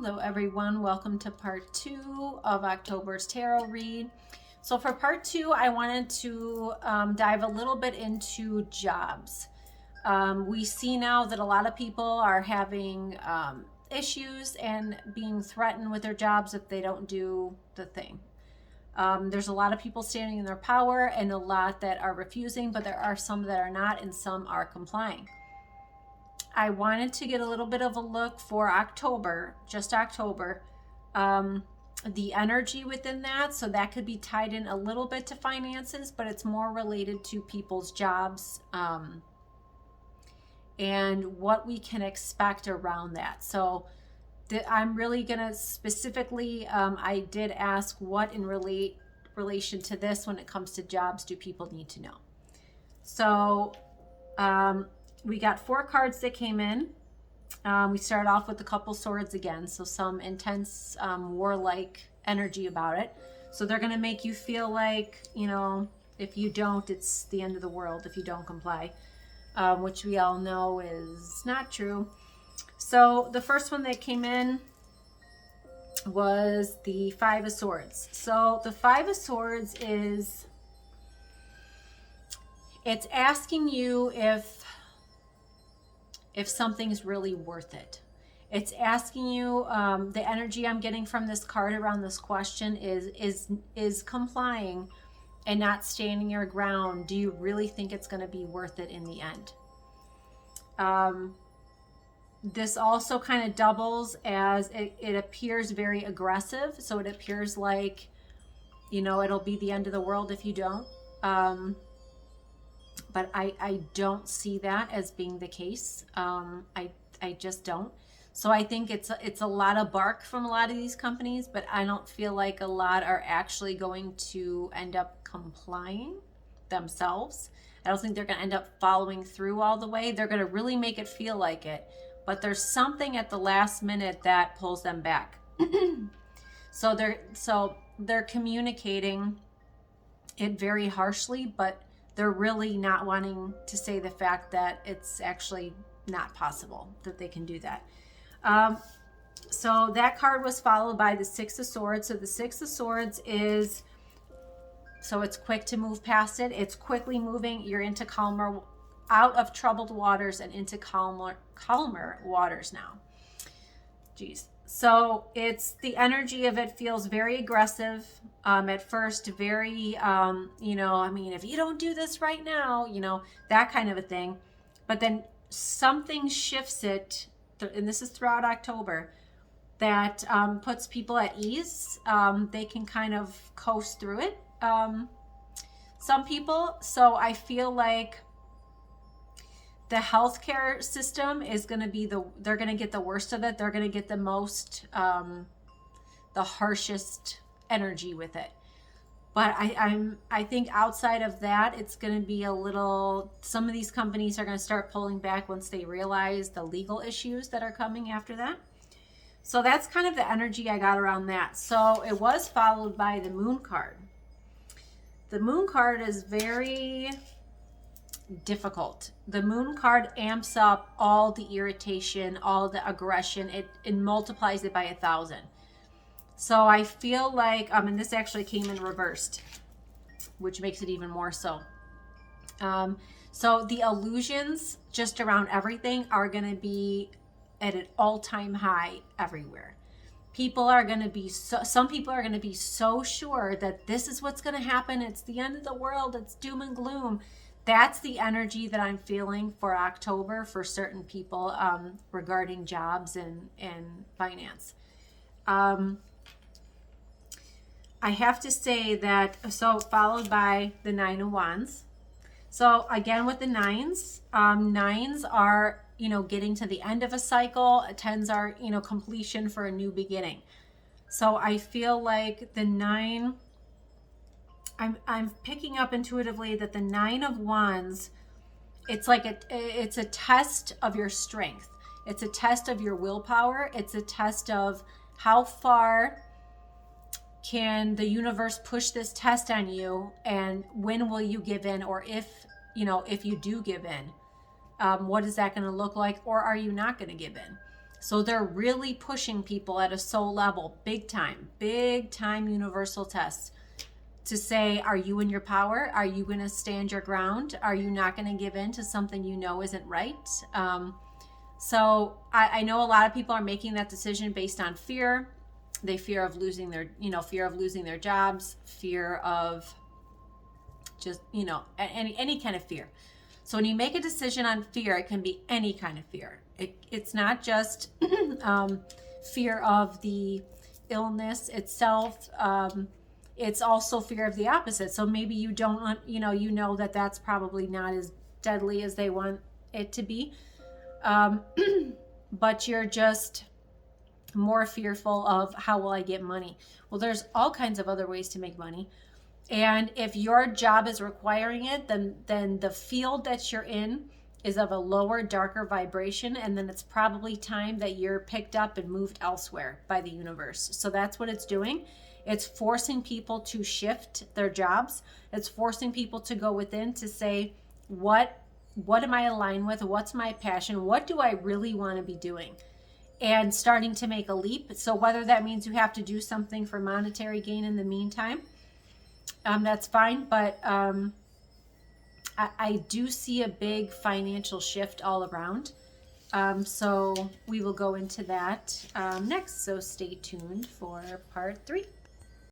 Hello everyone, welcome to part 2 of October's tarot read. So for part 2, I wanted to dive a little bit into jobs. We see now that a lot of people are having issues and being threatened with their jobs if they don't do the thing. There's a lot of people standing in their power and a lot that are refusing, but there are some that are not and some are complying. I wanted to get a little bit of a look for October, just October, the energy within that. So that could be tied in a little bit to finances, but it's more related to people's jobs and what we can expect around that. So I'm really going to specifically, I did ask what in relation to this when it comes to jobs do people need to know. So we got 4 cards that came in. We started off with the couple swords again, so some intense warlike energy about it. So they're going to make you feel like, you know, if you don't, it's the end of the world if you don't comply, which we all know is not true. So the first one that came in was the 5 of Swords. So the 5 of Swords is, it's asking you if something's really worth it. It's asking you, the energy I'm getting from this card around this question is complying and not standing your ground. Do you really think it's going to be worth it in the end? This also kind of doubles as it appears very aggressive. So it appears like, you know, it'll be the end of the world if you don't. But I don't see that as being the case. I just don't. So I think it's a lot of bark from a lot of these companies, but I don't feel like a lot are actually going to end up complying themselves. I don't think they're going to end up following through all the way. They're going to really make it feel like it, but there's something at the last minute that pulls them back. So they're communicating it very harshly, but they're really not wanting to say the fact that it's actually not possible that they can do that. So that card was followed by the 6 of Swords. So the 6 of Swords is, so it's quick to move past it. It's quickly moving. You're into calmer, out of troubled waters and into calmer waters now. Jeez. So it's the energy of it feels very aggressive at first, very, you know, I mean, if you don't do this right now, you know, that kind of a thing. But then something shifts it, and this is throughout October, that puts people at ease. They can kind of coast through it. Some people, so I feel like the healthcare system is going to be they're going to get the worst of it. They're going to get the most, the harshest energy with it. But I think outside of that, it's going to be a little, some of these companies are going to start pulling back once they realize the legal issues that are coming after that. So that's kind of the energy I got around that. So it was followed by the Moon card. The Moon card is very difficult. The Moon card amps up all the irritation, all the aggression. It multiplies it by 1,000. So I feel like, and this actually came in reversed, which makes it even more so. So the illusions just around everything are going to be at an all-time high everywhere. People are going to be some people are going to be so sure that this is what's going to happen. It's the end of the world. It's doom and gloom. That's the energy that I'm feeling for October for certain people regarding jobs and finance. I have to say that, so followed by the 9 of Wands. So again, with the 9s, 9s are, you know, getting to the end of a cycle. 10s are, you know, completion for a new beginning. So I feel like the 9, I'm picking up intuitively that the 9 of Wands, it's like it's a test of your strength. It's a test of your willpower. It's a test of how far can the universe push this test on you, and when will you give in, or if you do give in, what is that going to look like, or are you not going to give in? So they're really pushing people at a soul level, big time universal tests to say, are you in your power? Are you going to stand your ground? Are you not going to give in to something you know isn't right? So I know a lot of people are making that decision based on fear. They fear of losing their, fear of losing their jobs, fear of just, any kind of fear. So when you make a decision on fear, it can be any kind of fear. It's not just fear of the illness itself. It's also fear of the opposite. So maybe you don't, that that's probably not as deadly as they want it to be. But you're just more fearful of how will I get money? Well, there's all kinds of other ways to make money. And if your job is requiring it, then the field that you're in is of a lower, darker vibration. And then it's probably time that you're picked up and moved elsewhere by the universe. So that's what it's doing. It's forcing people to shift their jobs. It's forcing people to go within to say, what am I aligned with? What's my passion? What do I really want to be doing? And starting to make a leap. So whether that means you have to do something for monetary gain in the meantime, that's fine. But I do see a big financial shift all around. So we will go into that next. So stay tuned for part 3.